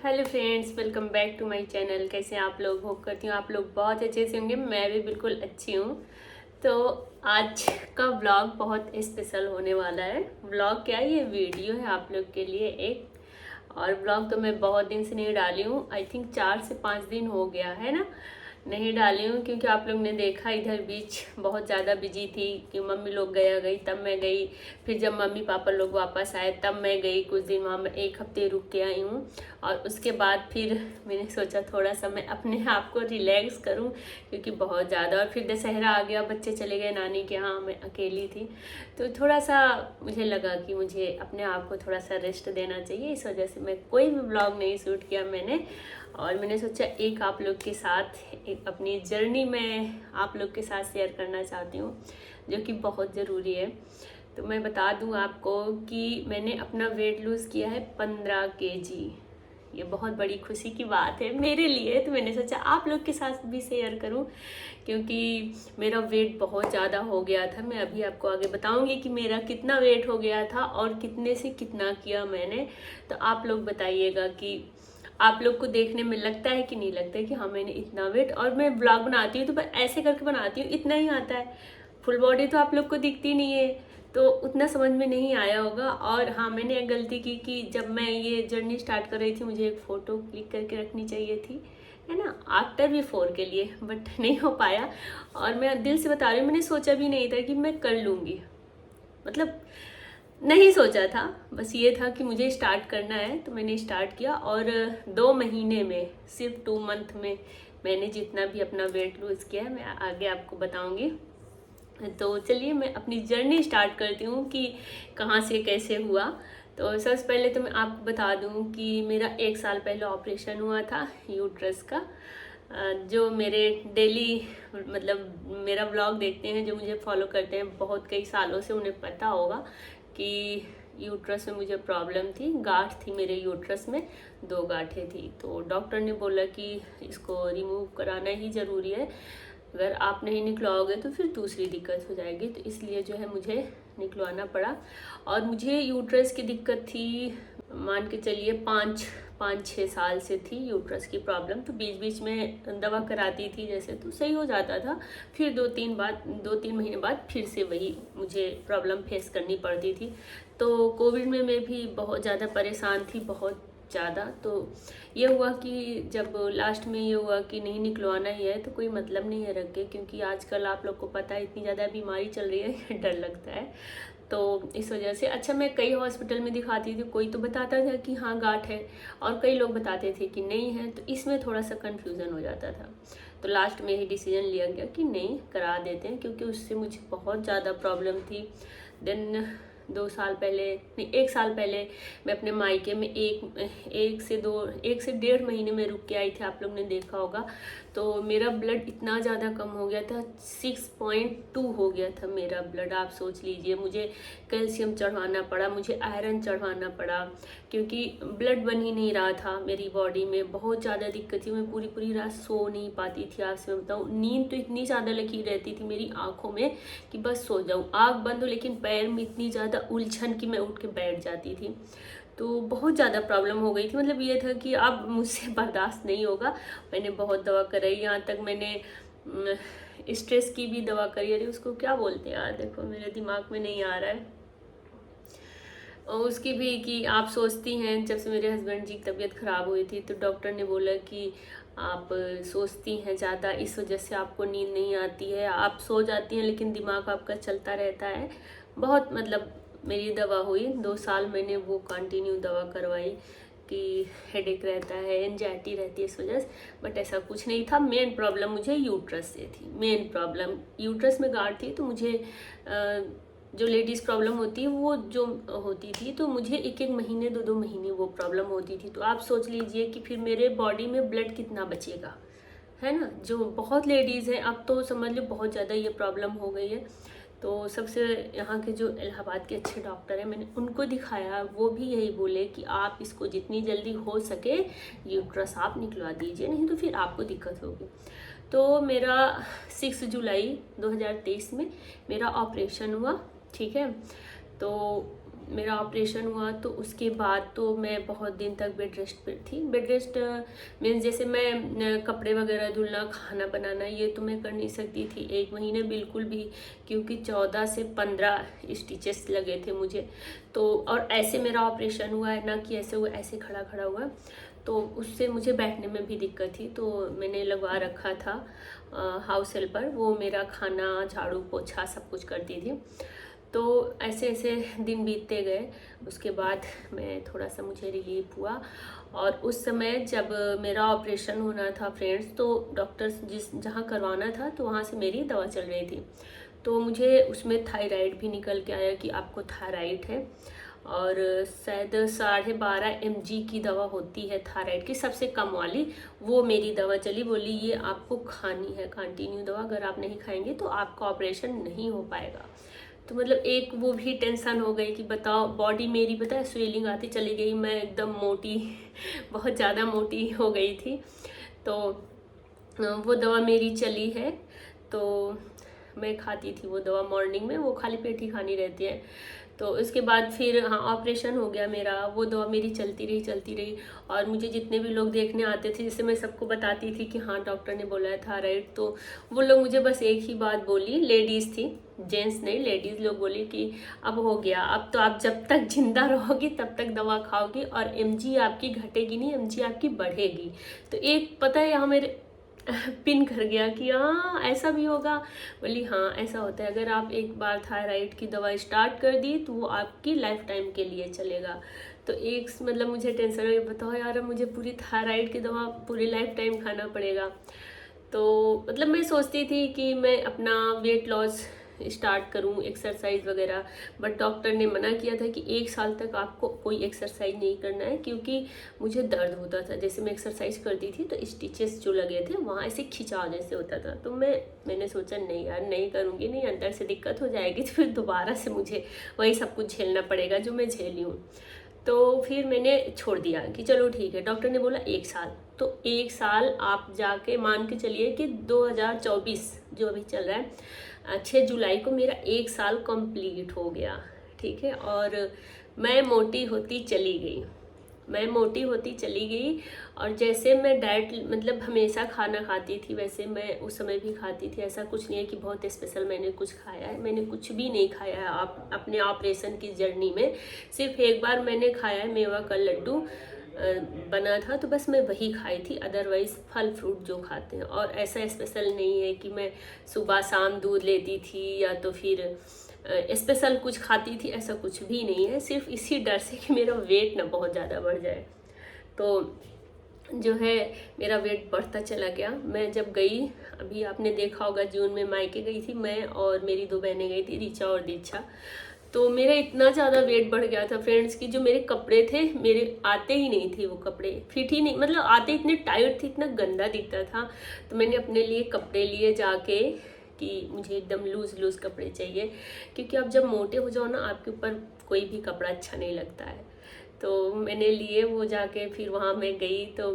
Hello friends, welcome back to my channel. कैसे हैं आप लोग? होप करती हूँ आप लोग बहुत अच्छे से होंगे। मैं भी बिल्कुल अच्छी हूँ। तो आज का व्लॉग बहुत स्पेशल होने वाला है। व्लॉग क्या है, ये वीडियो है आप लोग के लिए एक। और व्लॉग तो मैं बहुत दिन से नहीं डाली हूँ, आई थिंक 4 से 5 दिन हो गया है ना, नहीं डाली हूँ। क्योंकि आप लोग ने देखा इधर बीच बहुत ज़्यादा बिजी थी कि मम्मी लोग गया गई तब मैं गई, फिर जब मम्मी पापा लोग वापस आए तब मैं गई, कुछ दिन वहाँ मैं 1 हफ्ते रुक के आई हूँ। और उसके बाद फिर मैंने सोचा थोड़ा सा मैं अपने आप को रिलैक्स करूँ, क्योंकि बहुत ज़्यादा। और फिर दशहरा आ गया, बच्चे चले गए नानी के यहाँ, मैं अकेली थी। तो थोड़ा सा मुझे लगा कि मुझे अपने आप को थोड़ा सा रेस्ट देना चाहिए, इस वजह से मैं कोई भी ब्लॉग नहीं शूट किया मैंने। और मैंने सोचा एक आप लोग के साथ एक अपनी जर्नी में आप लोग के साथ शेयर करना चाहती हूँ, जो कि बहुत ज़रूरी है। तो मैं बता दूँ आपको कि मैंने अपना वेट लूज़ किया है 15 kg। ये बहुत बड़ी खुशी की बात है मेरे लिए। तो मैंने सोचा आप लोग के साथ भी शेयर करूं, क्योंकि मेरा वेट बहुत ज़्यादा हो गया था। मैं अभी आपको आगे बताऊंगी कि मेरा कितना वेट हो गया था और कितने से कितना किया मैंने। तो आप लोग बताइएगा कि आप लोग को देखने में लगता है कि नहीं लगता है कि हाँ मैंने इतना वेट। और मैं ब्लॉग बनाती हूँ तो मैं ऐसे करके बनाती हूँ, इतना ही आता है। फुल बॉडी तो आप लोग को दिखती नहीं है, तो उतना समझ में नहीं आया होगा। और हाँ, मैंने एक गलती की कि जब मैं ये जर्नी स्टार्ट कर रही थी मुझे एक फ़ोटो क्लिक करके रखनी चाहिए थी, है ना, आफ्टर बिफोर के लिए, बट नहीं हो पाया। और मैं दिल से बता रही हूँ, मैंने सोचा भी नहीं था कि मैं कर लूँगी, मतलब नहीं सोचा था। बस ये था कि मुझे स्टार्ट करना है, तो मैंने स्टार्ट किया। और 2 महीने में, सिर्फ 2 मंथ में मैंने जितना भी अपना वेट लूज़ किया है मैं आगे आपको बताऊंगी। तो चलिए मैं अपनी जर्नी स्टार्ट करती हूँ कि कहाँ से कैसे हुआ। तो सबसे पहले तो मैं आपको बता दूँ कि मेरा 1 साल पहले ऑपरेशन हुआ था यूट्रस का। जो मेरे डेली मतलब मेरा व्लॉग देखते हैं, जो मुझे फॉलो करते हैं बहुत कई सालों से, उन्हें पता होगा कि यूट्रस में मुझे प्रॉब्लम थी। गांठ थी मेरे यूट्रस में, 2 गांठें थी। तो डॉक्टर ने बोला कि इसको रिमूव कराना ही ज़रूरी है, अगर आप नहीं निकलवाओगे तो फिर दूसरी दिक्कत हो जाएगी। तो इसलिए जो है मुझे निकलवाना पड़ा। और मुझे यूट्रस की दिक्कत थी, मान के चलिए 5-6 साल से थी यूट्रस की प्रॉब्लम। तो बीच बीच में दवा कराती थी जैसे, तो सही हो जाता था। फिर 2-3 महीने बाद फिर से वही मुझे प्रॉब्लम फेस करनी पड़ती थी। तो कोविड में मैं भी बहुत ज़्यादा परेशान थी, बहुत ज़्यादा। तो ये हुआ कि जब लास्ट में ये हुआ कि नहीं निकलवाना ही है तो कोई मतलब नहीं है रख के, क्योंकि आजकल आप लोग को पता है इतनी ज़्यादा बीमारी चल रही है डर लगता है। तो इस वजह से अच्छा, मैं कई हॉस्पिटल में दिखाती थी, कोई तो बताता था कि हाँ गांठ है, और कई लोग बताते थे कि नहीं है। तो इसमें थोड़ा सा कन्फ्यूज़न हो जाता था। तो लास्ट में ही डिसीजन लिया गया कि नहीं करा देते हैं, क्योंकि उससे मुझे बहुत ज़्यादा प्रॉब्लम थी। देन 2 साल पहले, नहीं 1 साल पहले मैं अपने मायके में 1 से 1.5 महीने में रुक के आई थी, आप लोग ने देखा होगा। तो मेरा ब्लड इतना ज़्यादा कम हो गया था, 6.2 हो गया था मेरा ब्लड। आप सोच लीजिए, मुझे कैल्शियम चढ़वाना पड़ा, मुझे आयरन चढ़वाना पड़ा, क्योंकि ब्लड बन ही नहीं रहा था मेरी बॉडी में। बहुत ज़्यादा दिक्कत थी, मैं पूरी पूरी रात सो नहीं पाती थी। आपसे मैं बताऊँ, नींद तो इतनी ज़्यादा लगी रहती थी मेरी आँखों में कि बस सो जाऊँ, आँख बंद हो, लेकिन पैर में इतनी ज़्यादा उलझन कि मैं उठ के बैठ जाती थी। तो बहुत ज़्यादा प्रॉब्लम हो गई थी। मतलब ये था कि अब मुझसे बर्दाश्त नहीं होगा। मैंने बहुत दवा कराई, यहाँ तक मैंने स्ट्रेस की भी दवा करी। अरे उसको क्या बोलते हैं यार, देखो मेरे दिमाग में नहीं आ रहा है। और उसकी भी कि आप सोचती हैं, जब से मेरे हस्बैंड जी की तबीयत ख़राब हुई थी तो डॉक्टर ने बोला कि आप सोचती हैं ज़्यादा, इस वजह से आपको नींद नहीं आती है। आप सो जाती हैं लेकिन दिमाग आपका चलता रहता है। बहुत मतलब मेरी दवा हुई 2 साल, मैंने वो कंटिन्यू दवा करवाई कि हेडेक रहता है, एंजाइटी रहती है इस वजह से। बट ऐसा कुछ नहीं था। मेन प्रॉब्लम मुझे यूट्रस से थी, मेन प्रॉब्लम यूट्रस में गांठ थी। तो मुझे जो लेडीज़ प्रॉब्लम होती है वो जो होती थी, तो मुझे 1-1 महीने 2-2 महीने वो प्रॉब्लम होती थी। तो आप सोच लीजिए कि फिर मेरे बॉडी में ब्लड कितना बचेगा, है ना। जो बहुत लेडीज़ हैं, अब तो समझ लो बहुत ज़्यादा ये प्रॉब्लम हो गई है। तो सबसे यहाँ के जो इलाहाबाद के अच्छे डॉक्टर हैं, मैंने उनको दिखाया, वो भी यही बोले कि आप इसको जितनी जल्दी हो सके यूट्रस आप निकलवा दीजिए, नहीं तो फिर आपको दिक्कत होगी। तो मेरा 6 जुलाई 2023 में मेरा ऑपरेशन हुआ, ठीक है। तो मेरा ऑपरेशन हुआ तो उसके बाद तो मैं बहुत दिन तक बेड रेस्ट पर थी। बेड रेस्ट मीन्स जैसे मैं कपड़े वगैरह धुलना, खाना बनाना ये तो मैं कर नहीं सकती थी 1 महीने बिल्कुल भी, क्योंकि 14 से 15 स्टिचेस लगे थे मुझे। तो और ऐसे मेरा ऑपरेशन हुआ है ना कि ऐसे हुआ, ऐसे खड़ा खड़ा हुआ, तो उससे मुझे बैठने में भी दिक्कत थी। तो मैंने लगवा रखा था हाउस हेल्पर, वो मेरा खाना, झाड़ू पोछा सब कुछ करती थी। तो ऐसे ऐसे दिन बीतते गए। उसके बाद मैं थोड़ा सा मुझे रिलीफ हुआ, और उस समय जब मेरा ऑपरेशन होना था फ्रेंड्स, तो डॉक्टर जहाँ करवाना था तो वहाँ से मेरी दवा चल रही थी। तो मुझे उसमें थायराइड भी निकल के आया कि आपको थायराइड है, और शायद 12.5 mg की दवा होती है थायराइड की, सबसे कम वाली, वो मेरी दवा चली। बोली ये आपको खानी है कंटिन्यू दवा, अगर आप नहीं खाएंगे तो आपका ऑपरेशन नहीं हो पाएगा। तो मतलब एक वो भी टेंशन हो गई कि बताओ, बॉडी मेरी पता है स्वेलिंग आती चली गई, मैं एकदम मोटी बहुत ज़्यादा मोटी हो गई थी। तो वो दवा मेरी चली है, तो मैं खाती थी वो दवा मॉर्निंग में, वो खाली पेट ही खानी रहती है। तो उसके बाद फिर हाँ ऑपरेशन हो गया मेरा, वो दवा मेरी चलती रही। और मुझे जितने भी लोग देखने आते थे, जैसे मैं सबको बताती थी कि हाँ डॉक्टर ने बोला है थायराइड, तो वो लोग मुझे बस एक ही बात बोली, लेडीज़ थी, जेंट्स नहीं, लेडीज़ लोग बोली कि अब हो गया, अब तो आप जब तक जिंदा रहोगी तब तक दवा खाओगी, और mg आपकी घटेगी नहीं, mg आपकी बढ़ेगी। तो एक पता है यहाँ मेरे पिन कर गया कि हाँ ऐसा भी होगा। बोली हाँ ऐसा होता है, अगर आप एक बार थायराइड की दवा स्टार्ट कर दी तो वो आपकी लाइफ टाइम के लिए चलेगा। तो एक मतलब मुझे टेंशन हो गई, बताओ यार मुझे पूरी थायराइड की दवा पूरी लाइफ टाइम खाना पड़ेगा। तो मतलब मैं सोचती थी कि मैं अपना वेट लॉस स्टार्ट करूं, एक्सरसाइज वगैरह, बट डॉक्टर ने मना किया था कि 1 साल तक आपको कोई एक्सरसाइज नहीं करना है, क्योंकि मुझे दर्द होता था। जैसे मैं एक्सरसाइज करती थी तो स्टिचेस जो लगे थे वहाँ ऐसे खिंचाव जैसे होता था। तो मैंने सोचा नहीं यार नहीं करूँगी, नहीं अंदर से दिक्कत हो जाएगी, तो फिर दोबारा से मुझे वही सब कुछ झेलना पड़ेगा जो मैं झेली हूँ। तो फिर मैंने छोड़ दिया कि चलो ठीक है, डॉक्टर ने बोला 1 साल, तो 1 साल आप जाके मान के चलिए कि 2024 जो अभी चल रहा है 6 जुलाई को मेरा 1 साल कंप्लीट हो गया, ठीक है। और मैं मोटी होती चली गई, और जैसे मैं डाइट मतलब हमेशा खाना खाती थी वैसे मैं उस समय भी खाती थी। ऐसा कुछ नहीं है कि बहुत स्पेशल मैंने कुछ खाया है, मैंने कुछ भी नहीं खाया है अपने ऑपरेशन की जर्नी में। सिर्फ एक बार मैंने खाया है, मेवा का लड्डू बना था तो बस मैं वही खाई थी, अदरवाइज फल फ्रूट जो खाते हैं। और ऐसा स्पेशल नहीं है कि मैं सुबह शाम दूध लेती थी या तो फिर स्पेशल कुछ खाती थी, ऐसा कुछ भी नहीं है। सिर्फ इसी डर से कि मेरा वेट ना बहुत ज़्यादा बढ़ जाए, तो जो है मेरा वेट बढ़ता चला गया। मैं जब गई, अभी आपने देखा होगा जून में मायके गई थी मैं, और मेरी 2 बहनें गई थी, ऋचा और दीक्षा। तो मेरा इतना ज़्यादा वेट बढ़ गया था फ्रेंड्स कि जो मेरे कपड़े थे मेरे आते ही नहीं थे, वो कपड़े फिट ही नहीं, मतलब आते इतने टाइट थे, इतना गंदा दिखता था। तो मैंने अपने लिए कपड़े लिए जाके कि मुझे एकदम लूज़ कपड़े चाहिए, क्योंकि आप जब मोटे हो जाओ ना आपके ऊपर कोई भी कपड़ा अच्छा नहीं लगता है। तो मैंने लिए वो जाके, फिर वहाँ मैं गई तो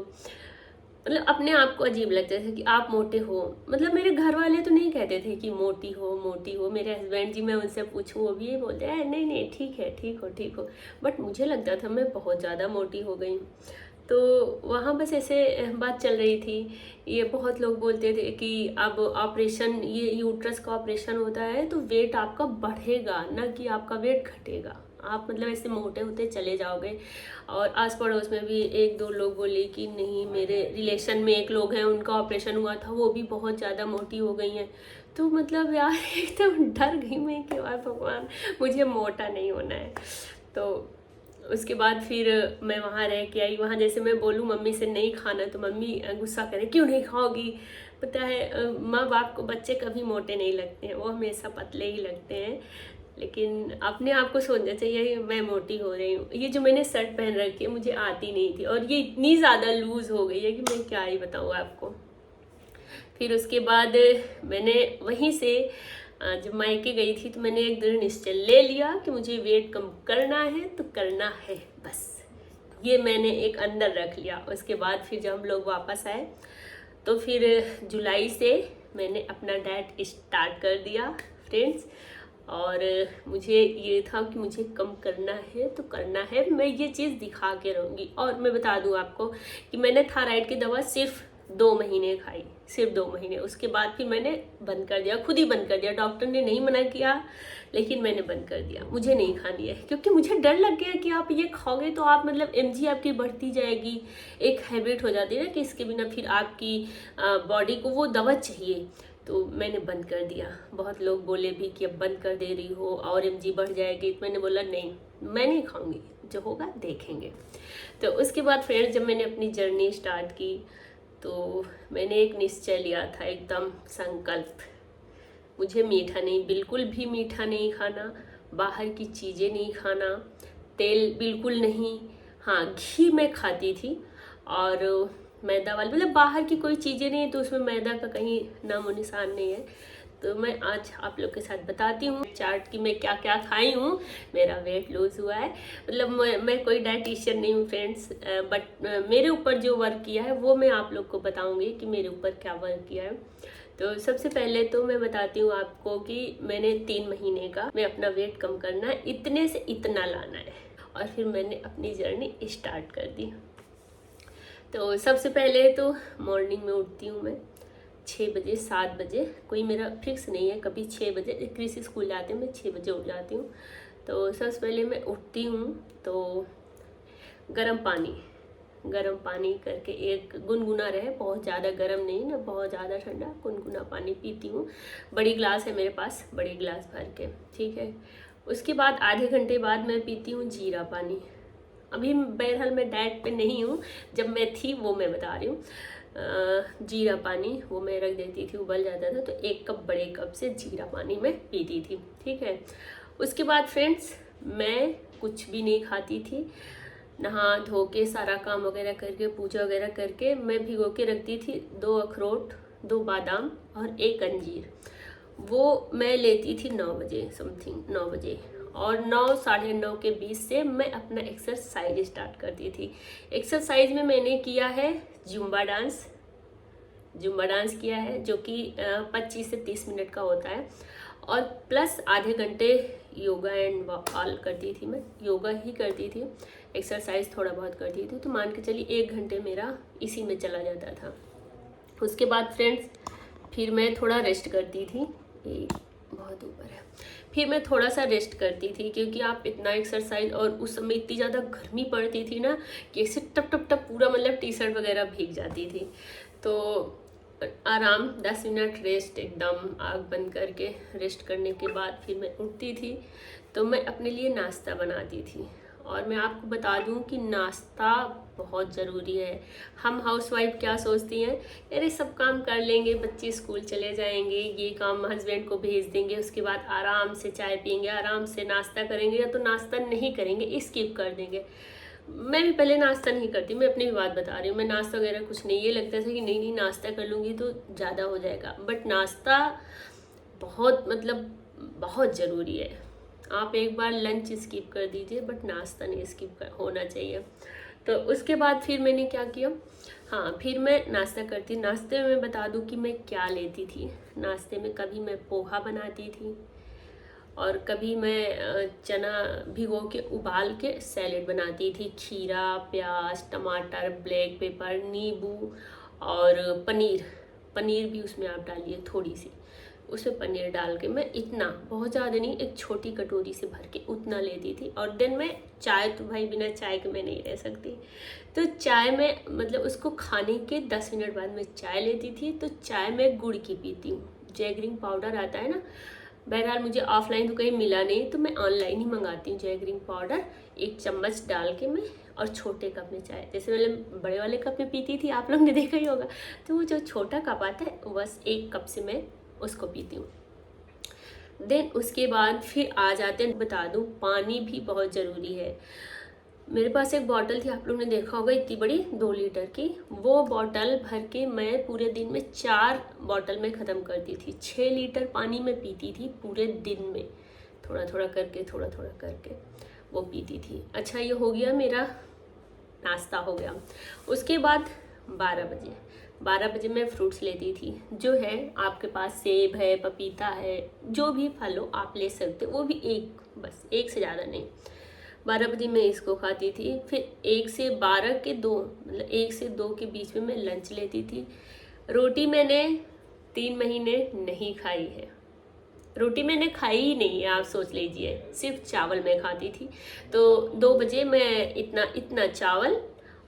मतलब अपने आप को अजीब लगता था कि आप मोटे हो। मतलब मेरे घर वाले तो नहीं कहते थे कि मोटी हो, मेरे हस्बैंड जी मैं उनसे पूछूं वो भी ये बोलते हैं नहीं ठीक है, ठीक हो। बट मुझे लगता था मैं बहुत ज़्यादा मोटी हो गई। तो वहाँ बस ऐसे बात चल रही थी। ये बहुत लोग बोलते थे कि अब ऑपरेशन, ये यूट्रस का ऑपरेशन होता है तो वेट आपका बढ़ेगा ना कि आपका वेट घटेगा, आप मतलब ऐसे मोटे होते चले जाओगे। और आस पड़ोस में भी 1-2 लोग बोले कि नहीं, मेरे रिलेशन में एक लोग हैं उनका ऑपरेशन हुआ था, वो भी बहुत ज़्यादा मोटी हो गई हैं। तो मतलब यार एकदम डर गई मैं कि यार भगवान मुझे मोटा नहीं होना है। तो उसके बाद फिर मैं वहाँ रह के आई। वहाँ जैसे मैं बोलूँ मम्मी से नहीं खाना तो मम्मी गुस्सा करे, क्यों नहीं खाओगी। पता है माँ बाप को बच्चे कभी मोटे नहीं लगते हैं, वो हमेशा पतले ही लगते हैं। लेकिन अपने आप को सोचना चाहिए मैं मोटी हो रही हूँ। ये जो मैंने शर्ट पहन रखी है मुझे आती नहीं थी, और ये इतनी ज़्यादा लूज़ हो गई है कि मैं क्या ही बताऊँ आपको। फिर उसके बाद मैंने वहीं से जब मायके गई थी तो मैंने एक दृढ़ निश्चय ले लिया कि मुझे वेट कम करना है तो करना है, बस ये मैंने एक अंदर रख लिया। उसके बाद फिर जब हम लोग वापस आए तो फिर जुलाई से मैंने अपना डाइट स्टार्ट कर दिया फ्रेंड्स। और मुझे ये था कि मुझे कम करना है तो करना है, मैं ये चीज़ दिखा के रहूँगी। और मैं बता दूँ आपको कि मैंने थायराइड की दवा सिर्फ 2 महीने खाई, सिर्फ 2 महीने। उसके बाद फिर मैंने बंद कर दिया, खुद ही बंद कर दिया। डॉक्टर ने नहीं मना किया, लेकिन मैंने बंद कर दिया। मुझे नहीं खानी है, क्योंकि मुझे डर लग गया कि आप ये खाओगे तो आप मतलब mg आपकी बढ़ती जाएगी। एक हैबिट हो जाती है ना कि इसके बिना फिर आपकी बॉडी को वो दवा चाहिए। तो मैंने बंद कर दिया। बहुत लोग बोले भी कि अब बंद कर दे रही हो और mg बढ़ जाएगी, तो मैंने बोला नहीं, मैं नहीं खाऊंगी, जो होगा देखेंगे। तो उसके बाद फ्रेंड्स, जब मैंने अपनी जर्नी स्टार्ट की तो मैंने एक निश्चय लिया था, एकदम संकल्प, मुझे मीठा नहीं, बिल्कुल भी मीठा नहीं खाना, बाहर की चीज़ें नहीं खाना, तेल बिल्कुल नहीं। हाँ, घी मैं खाती थी और मैदा वाली, मतलब बाहर की कोई चीज़ें नहीं, तो उसमें मैदा का कहीं नामो निशान नहीं है। तो मैं आज आप लोग के साथ बताती हूँ चार्ट की मैं क्या क्या खाई हूँ। मेरा वेट लूज हुआ है, मतलब मैं कोई डाइटिशियन नहीं हूँ फ्रेंड्स, बट मेरे ऊपर जो वर्क किया है वो मैं आप लोग को बताऊँगी कि मेरे ऊपर क्या वर्क किया है। तो सबसे पहले तो मैं बताती हूँ आपको कि मैंने 3 महीने का मैं अपना वेट कम करना है, इतने से इतना लाना है, और फिर मैंने अपनी जर्नी स्टार्ट कर दी। तो सबसे पहले तो मॉर्निंग में उठती हूँ मैं 6 बजे 7 बजे, कोई मेरा फिक्स नहीं है, कभी 6 बजे, कृषि स्कूल जाते हैं, मैं 6 बजे उठ जाती हूँ। तो सबसे पहले मैं उठती हूँ तो गर्म पानी करके, एक गुनगुना रहे, बहुत ज़्यादा गर्म नहीं ना बहुत ज़्यादा ठंडा, गुनगुना पानी पीती हूँ। बड़ी गिलास है मेरे पास, बड़ी गिलास भर के, ठीक है। उसके बाद आधे घंटे बाद मैं पीती हूँ जीरा पानी। अभी बहरहाल मैं डाइट पे नहीं हूँ, जब मैं थी वो मैं बता रही हूँ। जीरा पानी वो मैं रख देती थी, उबल जाता था तो 1 कप बड़े कप से जीरा पानी मैं पीती थी, ठीक है। उसके बाद फ्रेंड्स, मैं कुछ भी नहीं खाती थी, नहा धो के सारा काम वगैरह करके, पूजा वगैरह करके, मैं भिगो के रखती थी 2 अखरोट, 2 बादाम और 1 अंजीर। वो मैं लेती थी 9 बजे समथिंग, 9 बजे, और 9 साढ़े 9 के बीच से मैं अपना एक्सरसाइज स्टार्ट करती थी। एक्सरसाइज में मैंने किया है जुम्बा डांस किया है, जो कि 25 से 30 मिनट का होता है, और प्लस आधे घंटे योगा एंड ऑल करती थी। मैं योगा ही करती थी, एक्सरसाइज थोड़ा बहुत करती थी, तो मान के चलिए 1 घंटे मेरा इसी में चला जाता था। उसके बाद फ्रेंड्स, फिर मैं थोड़ा रेस्ट करती थी, ये बहुत ऊपर है, फिर मैं थोड़ा सा रेस्ट करती थी, क्योंकि आप इतना एक्सरसाइज, और उस समय इतनी ज़्यादा गर्मी पड़ती थी ना कि ऐसे टप टप टप पूरा मतलब टी शर्ट वगैरह भीग जाती थी। तो आराम 10 मिनट रेस्ट, एकदम आग बंद करके रेस्ट करने के बाद फिर मैं उठती थी, तो मैं अपने लिए नाश्ता बनाती थी। और मैं आपको बता दूं कि नाश्ता बहुत ज़रूरी है। हम हाउसवाइफ क्या सोचती हैं, अरे सब काम कर लेंगे, बच्चे स्कूल चले जाएंगे, ये काम हस्बैंड को भेज देंगे, उसके बाद आराम से चाय पियेंगे, आराम से नाश्ता करेंगे, या तो नाश्ता नहीं करेंगे, स्किप कर देंगे। मैं भी पहले नाश्ता नहीं करती, मैं अपनी भी बात बता रही हूँ, मैं नाश्ता वगैरह कुछ नहीं, ये लगता था कि नहीं नहीं नाश्ता कर लूँगी तो ज़्यादा हो जाएगा, बट नाश्ता बहुत मतलब बहुत ज़रूरी है। आप एक बार लंच स्किप कर दीजिए, बट नाश्ता नहीं स्किप होना चाहिए। तो उसके बाद फिर मैंने क्या किया, हाँ फिर मैं नाश्ता करती। नाश्ते में मैं बता दूं कि मैं क्या लेती थी। नाश्ते में कभी मैं पोहा बनाती थी, और कभी मैं चना भिगो के उबाल के सैलेड बनाती थी, खीरा, प्याज, टमाटर, ब्लैक पेपर, नींबू और पनीर भी उसमें आप डालिए थोड़ी सी, उसमें पनीर डाल के मैं इतना, बहुत ज़्यादा नहीं, एक छोटी कटोरी से भर के उतना लेती थी। और देन मैं चाय, तो भाई बिना चाय के मैं नहीं रह सकती, तो चाय में मतलब उसको खाने के 10 मिनट बाद मैं चाय लेती थी। तो चाय में गुड़ की पीती हूँ, जैगरिन पाउडर आता है ना, बहरहाल मुझे ऑफलाइन तो कहीं मिला नहीं, तो मैं ऑनलाइन ही मंगाती हूँ जैगरिन पाउडर, 1 चम्मच डाल के मैं, और छोटे कप में चाय, जैसे मतलब बड़े वाले कप में पीती थी, आप लोग ने देखा ही होगा, तो वो जो छोटा कप आता है बस 1 कप से मैं उसको पीती हूँ। देन उसके बाद फिर आ जाते हैं, बता दूँ पानी भी बहुत ज़रूरी है। मेरे पास एक बॉटल थी, आप लोग ने देखा होगा, इतनी बड़ी 2 लीटर की, वो बॉटल भर के मैं पूरे दिन में 4 बॉटल में ख़त्म करती थी। 6 लीटर पानी में पीती थी पूरे दिन में, थोड़ा थोड़ा करके वो पीती थी। अच्छा, ये हो गया मेरा नाश्ता हो गया। उसके बाद 12 बजे 12 बजे मैं फ्रूट्स लेती थी। जो है आपके पास सेब है, पपीता है, जो भी फल हो आप ले सकते हो, वो भी एक, बस एक से ज़्यादा नहीं। 12 बजे मैं इसको खाती थी। फिर 1 से 12 के 2, मतलब 1 से 2 के बीच में मैं लंच लेती थी। रोटी मैंने 3 महीने नहीं खाई है, रोटी मैंने खाई ही नहीं है, आप सोच लीजिए। सिर्फ चावल मैं खाती थी। तो 2 बजे मैं इतना इतना चावल,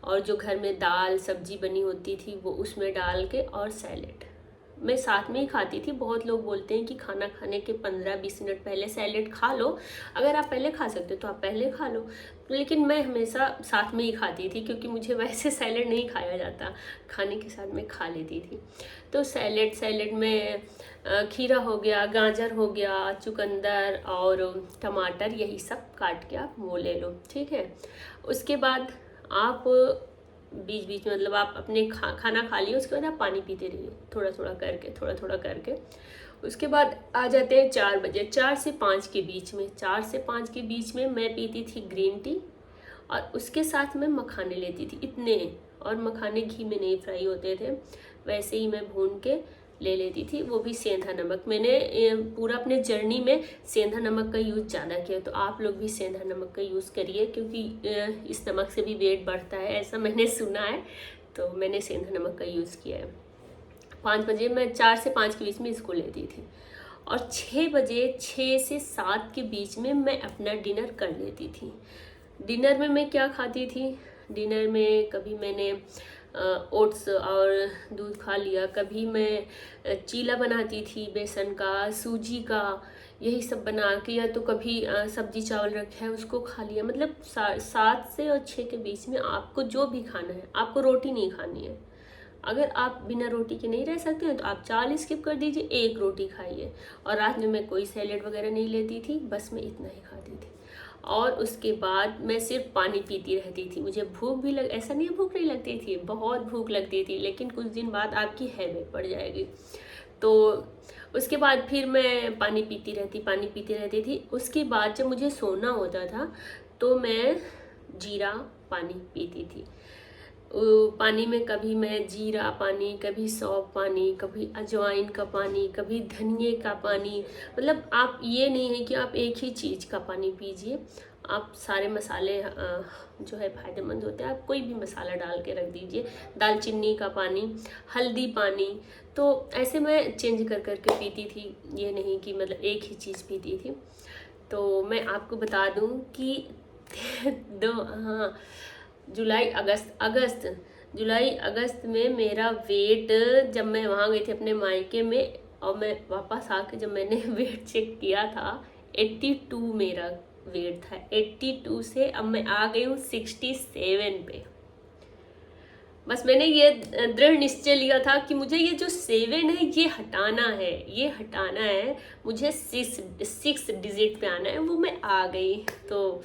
और जो घर में दाल सब्जी बनी होती थी वो उसमें डाल के, और सैलेड मैं साथ में ही खाती थी। बहुत लोग बोलते हैं कि खाना खाने के 15-20 मिनट पहले सैलेड खा लो। अगर आप पहले खा सकते हो तो आप पहले खा लो, लेकिन मैं हमेशा साथ में ही खाती थी, क्योंकि मुझे वैसे सैलेड नहीं खाया जाता, खाने के साथ में खा लेती थी। तो सैलेड में खीरा हो गया, गाजर हो गया, चुकंदर और टमाटर, यही सब काट के आप वो ले लो, ठीक है। उसके बाद आप बीच बीच में, मतलब आप अपने खाना खा लिए, उसके बाद आप पानी पीते रहिए, थोड़ा थोड़ा करके। उसके बाद आ जाते हैं 4 बजे, 4 से 5 के बीच में। 4 से 5 के बीच में मैं पीती थी ग्रीन टी, और उसके साथ मैं मखाने लेती थी इतने, और मखाने घी में नहीं फ्राई होते थे, वैसे ही मैं भून के ले लेती थी, वो भी सेंधा नमक। मैंने पूरा अपने जर्नी में सेंधा नमक का यूज़ ज़्यादा किया, तो आप लोग भी सेंधा नमक का यूज़ करिए, क्योंकि इस नमक से भी वेट बढ़ता है, ऐसा मैंने सुना है, तो मैंने सेंधा नमक का यूज़ किया है। 5 बजे मैं 4 से 5 के बीच में इसको लेती थी, और 6 बजे 6 से 7 के बीच में मैं अपना डिनर कर लेती थी। डिनर में मैं क्या खाती थी? डिनर में कभी मैंने ओट्स और दूध खा लिया, कभी मैं चीला बनाती थी बेसन का, सूजी का, यही सब बना के, या तो कभी सब्जी चावल रखा है उसको खा लिया। मतलब 7 से और 6 के बीच में आपको जो भी खाना है, आपको रोटी नहीं खानी है। अगर आप बिना रोटी के नहीं रह सकते हैं तो आप चावल स्किप कर दीजिए, 1 रोटी खाइए। और रात में मैं कोई सैलेड वगैरह नहीं लेती थी, बस मैं इतना ही खाती थी। और उसके बाद मैं सिर्फ पानी पीती रहती थी। मुझे भूख भी ऐसा नहीं है भूख नहीं लगती थी, बहुत भूख लगती थी, लेकिन कुछ दिन बाद आपकी हैबिट पड़ जाएगी। तो उसके बाद फिर मैं पानी पीती रहती थी। उसके बाद जब मुझे सोना होता था तो मैं जीरा पानी पीती थी। पानी में कभी मैं जीरा पानी, कभी सौंफ पानी, कभी अजवाइन का पानी, कभी धनिए का पानी। मतलब आप ये नहीं है कि आप एक ही चीज़ का पानी पीजिए, आप सारे मसाले जो है फ़ायदेमंद होते हैं, आप कोई भी मसाला डाल के रख दीजिए। दालचीनी का पानी, हल्दी पानी, तो ऐसे मैं चेंज कर के पीती थी, ये नहीं कि मतलब एक ही चीज़ पीती थी। तो मैं आपको बता दूं कि जुलाई अगस्त में मेरा वेट, जब मैं वहाँ गई थी अपने मायके में, और मैं वापस आके जब मैंने वेट चेक किया था, 82 मेरा वेट था। 82 से अब मैं आ गई हूँ 67 पे। बस मैंने ये दृढ़ निश्चय लिया था कि मुझे ये जो 7 है ये हटाना है, मुझे 6 डिजिट पे आना है, वो मैं आ गई। तो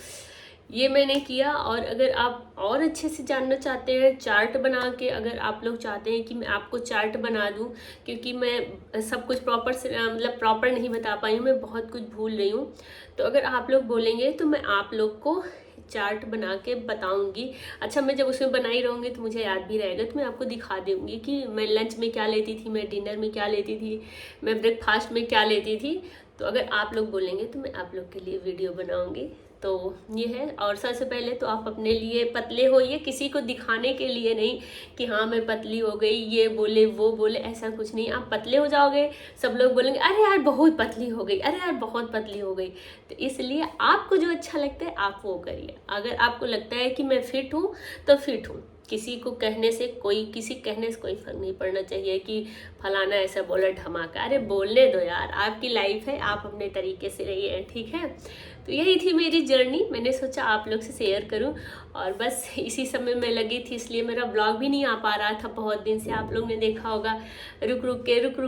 ये मैंने किया। और अगर आप और अच्छे से जानना चाहते हैं चार्ट बना के, अगर आप लोग चाहते हैं कि मैं आपको चार्ट बना दूं, क्योंकि मैं सब कुछ प्रॉपर नहीं बता पाई हूँ, मैं बहुत कुछ भूल रही हूँ, तो अगर आप लोग बोलेंगे तो मैं आप लोग को चार्ट बना के बताऊंगी। अच्छा, मैं जब उसमें बनाई रहूँगी तो मुझे याद भी रहेगा, तो मैं आपको दिखा दूँगी कि मैं लंच में क्या लेती थी, मैं डिनर में क्या लेती थी, मैं ब्रेकफास्ट में क्या लेती थी। तो अगर आप लोग बोलेंगे तो मैं आप लोग के लिए वीडियो बनाऊंगी। तो ये है। और सबसे पहले तो आप अपने लिए पतले होइए, किसी को दिखाने के लिए नहीं कि हाँ मैं पतली हो गई, ये बोले वो बोले, ऐसा कुछ नहीं। आप पतले हो जाओगे, सब लोग बोलेंगे अरे यार बहुत पतली हो गई, अरे यार बहुत पतली हो गई। तो इसलिए आपको जो अच्छा लगता है आप वो करिए। अगर आपको लगता है कि मैं फिट हूँ तो फिट हूँ, किसी कहने से कोई फर्क नहीं पड़ना चाहिए कि फलाना ऐसा बोला धमाका। अरे बोलने दो यार, आपकी लाइफ है, आप अपने तरीके से रहिए, ठीक है। तो यही थी मेरी जर्नी, मैंने सोचा आप लोग से शेयर करूं। और बस इसी समय में लगी थी, इसलिए मेरा ब्लॉग भी नहीं आ पा रहा था बहुत दिन से। आप लोग ने देखा होगा रुक रुक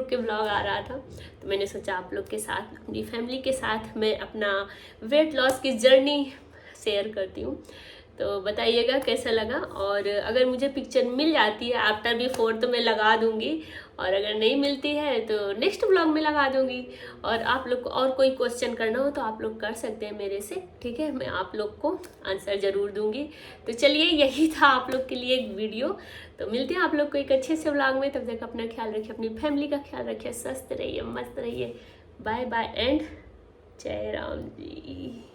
के ब्लॉग आ रहा था। तो मैंने सोचा आप लोग के साथ, अपनी फैमिली के साथ मैं अपना वेट लॉस की जर्नी शेयर करती हूँ। तो बताइएगा कैसा लगा। और अगर मुझे पिक्चर मिल जाती है आफ्टर बिफोर तो मैं लगा दूंगी, और अगर नहीं मिलती है तो नेक्स्ट ब्लॉग में लगा दूंगी। और आप लोग को और कोई क्वेश्चन करना हो तो आप लोग कर सकते हैं मेरे से, ठीक है, मैं आप लोग को आंसर ज़रूर दूंगी। तो चलिए यही था आप लोग के लिए एक वीडियो। तो मिलते हैं आप लोग को एक अच्छे से ब्लॉग में। तब तक अपना ख्याल रखिए, अपनी फैमिली का ख्याल रखिए, स्वस्थ रहिए, मस्त रहिए। बाय बाय एंड जय राम जी।